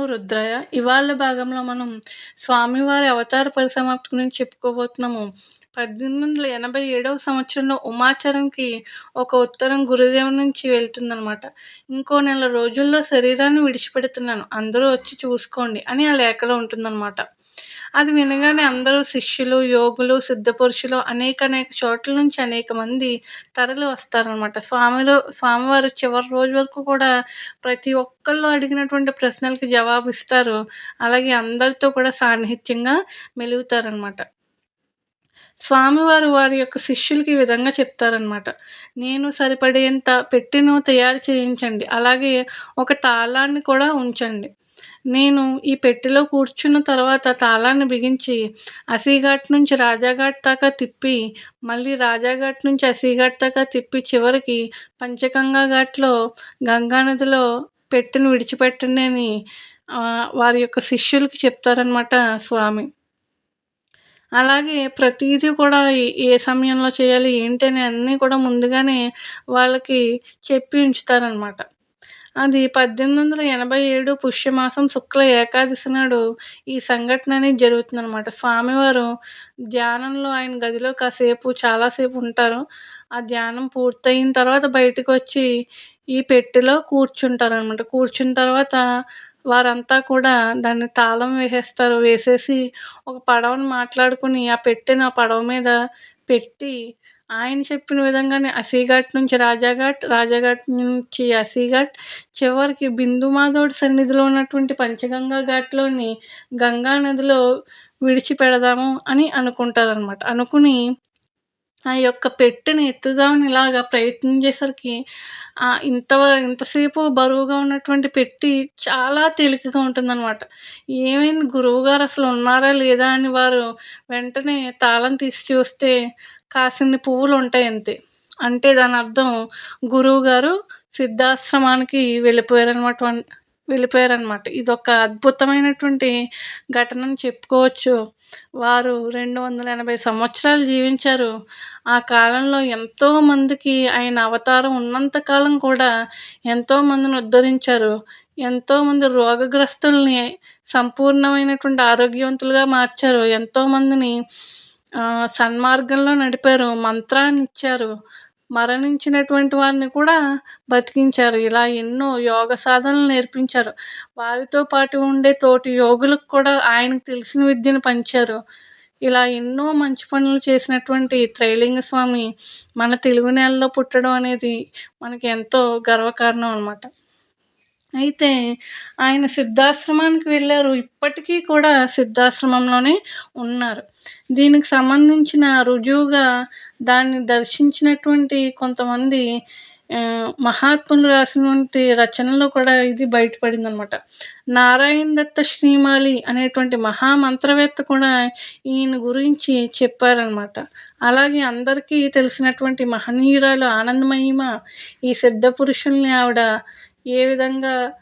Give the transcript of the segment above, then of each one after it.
నమో రుద్రాయ. ఇవాళ భాగంలో మనం స్వామివారి అవతార పరిసమాప్తి గురించి చెప్పుకోబోతున్నాము. 1887 సంవత్సరంలో ఉమాచరణ్‌కి ఒక ఉత్తరం గురుదేవుని నుంచి వెళ్తుందనమాట. "ఇంకో నెల రోజుల్లో శరీరాన్ని విడిచిపెడుతున్నాను. అందరూ వచ్చి చూసుకోండి" అని ఆ లేఖలో ఉంటుందనమాట. అది వినగానే అందరూ శిష్యులు, యోగులు, సిద్ధపురుషులు అనేక చోట్ల నుంచి అనేక మంది తరలి వస్తారనమాట. స్వామివారు చివరి రోజు వరకు కూడా ప్రతి ఒక్కళ్ళు అడిగినటువంటి ప్రశ్నలకి జవాబిస్తారు. అలాగే అందరితో కూడా సాన్నిహిత్యంగా మెలుగుతారనమాట. స్వామివారు వారి యొక్క శిష్యులకి ఈ విధంగా చెప్తారనమాట. "నేను సరిపడేంత పెట్టెను తయారు చేయించండి. అలాగే ఒక తాళాన్ని కూడా ఉంచండి. నేను ఈ పెట్టెలో కూర్చున్న తర్వాత తాళాన్ని బిగించి అసీఘాట్ నుంచి రాజాఘాట్ దాకా తిప్పి, మళ్ళీ రాజాఘాట్ నుంచి అసీఘాట్ దాకా తిప్పి, చివరికి పంచగంగా ఘాట్‌లో గంగా నదిలో పెట్టెను విడిచిపెట్టండి" అని వారి యొక్క శిష్యులకి చెప్తారనమాట స్వామి. అలాగే ప్రతీదీ కూడా ఏ సమయంలో చేయాలి, ఏంటని అన్నీ కూడా ముందుగానే వాళ్ళకి చెప్పి ఉంచుతారనమాట. అది 1887 పుష్యమాసం శుక్ల ఏకాదశి నాడు ఈ సంఘటన అనేది జరుగుతుందనమాట. స్వామివారు ధ్యానంలో ఆయన గదిలో చాలాసేపు ఉంటారు. ఆ ధ్యానం పూర్తయిన తర్వాత బయటకొచ్చి ఈ పెట్టెలో కూర్చుంటారనమాట. కూర్చున్న తర్వాత వారంతా కూడా దాన్ని తాళం వేసేస్తారు. వేసేసి ఒక పడవని మాట్లాడుకొని ఆ పెట్టెను ఆ పడవ మీద పెట్టి ఆయన చెప్పిన విధంగానే అసీఘాట్ నుంచి రాజాఘాట్, రాజాఘాట్ నుంచి అసీఘాట్, చివరికి బిందు మాధవుడి సన్నిధిలో ఉన్నటువంటి పంచగంగా ఘాట్‌లోని గంగా నదిలో విడిచిపెడదాము అని అనుకుంటారనమాట. అనుకుని ఆ యొక్క పెట్టెని ఎత్తుదామని ఇలాగా ప్రయత్నం చేసరికి ఇంతసేపు బరువుగా ఉన్నటువంటి పెట్టి చాలా తేలికగా ఉంటుందనమాట. ఏమైంది, గురువుగారు అసలు ఉన్నారా లేదా అని వారు వెంటనే తాళం తీసి చూస్తే కాసిన్ని పువ్వులుంటాయి అంతే. అంటే దానర్థం గురువుగారు సిద్ధాశ్రమానికి వెళ్ళిపోయారనమాట. ఇదొక అద్భుతమైనటువంటి ఘటనని చెప్పుకోవచ్చు. వారు 280 సంవత్సరాలు జీవించారు. ఆ కాలంలో ఎంతోమందికి ఆయన అవతారం ఉన్నంత కాలం కూడా ఎంతోమందిని ఉద్ధరించారు. ఎంతోమంది రోగగ్రస్తుల్ని సంపూర్ణమైనటువంటి ఆరోగ్యవంతులుగా మార్చారు. ఎంతోమందిని సన్మార్గంలో నడిపారు. మంత్రాన్నిచ్చారు. మరణించినటువంటి వారిని కూడా బతికించారు. ఇలా ఎన్నో యోగ సాధనలు నేర్పించారు. వారితో పాటు ఉండే తోటి యోగులకు కూడా ఆయనకు తెలిసిన విద్యను పంచారు. ఇలా ఎన్నో మంచి పనులు చేసినటువంటి త్రైలింగ స్వామి మన తెలుగు నేలలో పుట్టడం అనేది మనకి ఎంతో గర్వకారణం అనమాట. అయితే ఆయన సిద్ధాశ్రమానికి వెళ్లారు. ఇప్పటికీ కూడా సిద్ధాశ్రమంలోనే ఉన్నారు. దీనికి సంబంధించిన రుజువుగా దాన్ని దర్శించినటువంటి కొంతమంది మహాత్ములు రాసినటువంటి రచనల్లో కూడా ఇది బయటపడిందనమాట. నారాయణ దత్త శ్రీమాలి అనేటువంటి మహామంత్రవేత్త కూడా ఈయన గురించి చెప్పారనమాట. అలాగే అందరికీ తెలిసినటువంటి మహనీయురాలు ఆనందమయిమ ఈ సిద్ధ పురుషుల్ని ఆవిడ ఏ విధంగా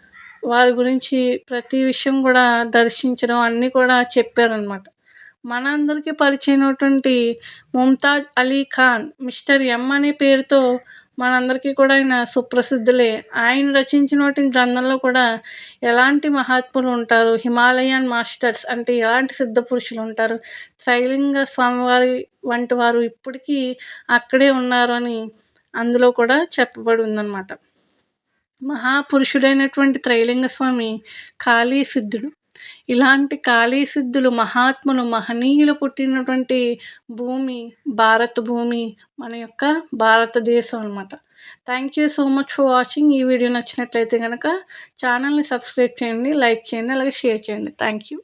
వారి గురించి ప్రతి విషయం కూడా దర్శించడం అన్నీ కూడా చెప్పారనమాట. మనందరికీ పరిచయమైనటువంటి ముంతాజ్ అలీ ఖాన్, మిస్టర్ ఎం అనే పేరుతో మనందరికీ కూడా ఆయన సుప్రసిద్ధులే. ఆయన రచించినటువంటి గ్రంథంలో కూడా ఎలాంటి మహాత్ములు ఉంటారు, హిమాలయన్ మాస్టర్స్ అంటే ఎలాంటి సిద్ధ పురుషులు ఉంటారు, త్రైలింగ స్వామివారి వంటి వారు ఇప్పటికీ అక్కడే ఉన్నారు అని అందులో కూడా చెప్పబడి ఉందన్నమాట. మహాపురుషుడైనటువంటి త్రైలింగ స్వామి కాళీ సిద్ధుడు. ఇలాంటి కాళీ సిద్ధులు, మహాత్ములు, మహనీయులు పుట్టినటువంటి భూమి భారత భూమి, మన యొక్క భారతదేశం అనమాట. Thank you so much for watching. ఈ వీడియో నచ్చినట్లయితే కనుక ఛానల్ని సబ్స్క్రైబ్ చేయండి, లైక్ చేయండి, అలాగే షేర్ చేయండి. Thank you.